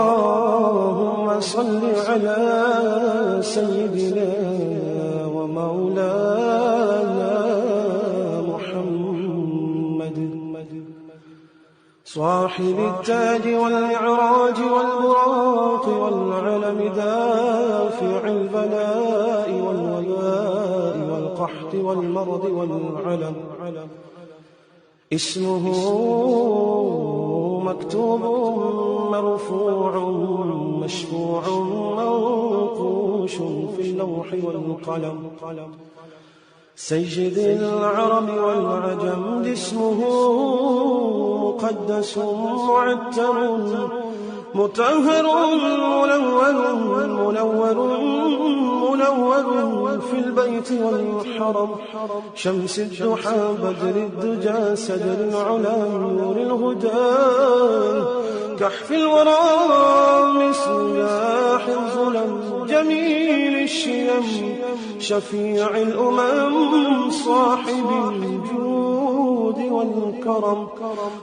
اللهم صل على سيدنا ومولانا محمد صاحب التاج والمعراج والبراق والعلم دافع البلاء والوباء والقحط والمرض والعلم اسمه مكتوب مرفوع مشفوع منقوش في اللوح والقلم سيد العرب والعجم اسمه مقدس معتر مطهر منور في البيت والحرم شمس الضحى بدر الدجى سدر العلا نور الهدى كحف الورى مصباح الظلم جميل الشيم شفيع الأمم صاحب الجود والكرم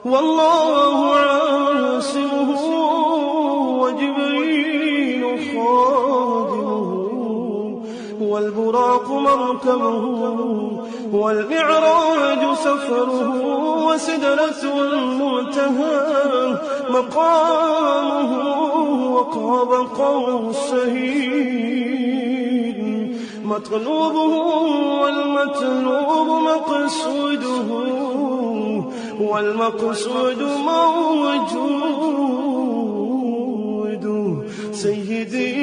والله عاصمه وجبريل خادمه والبراق مركبه والمعراج سفره وسدرة المنتهى مقامه وقاب قوسين مطلوبه والمطلوب مقصوده والمقصود موجود سيدي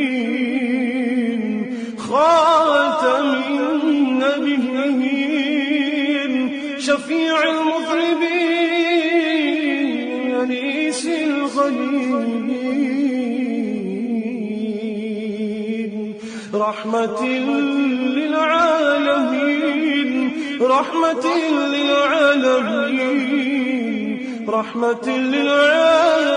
المرسلين خاتم النبيين شفيع المذنبين أنيس الغليلين رحمة للعالمين رحمة للعالمين رحمة للعالمين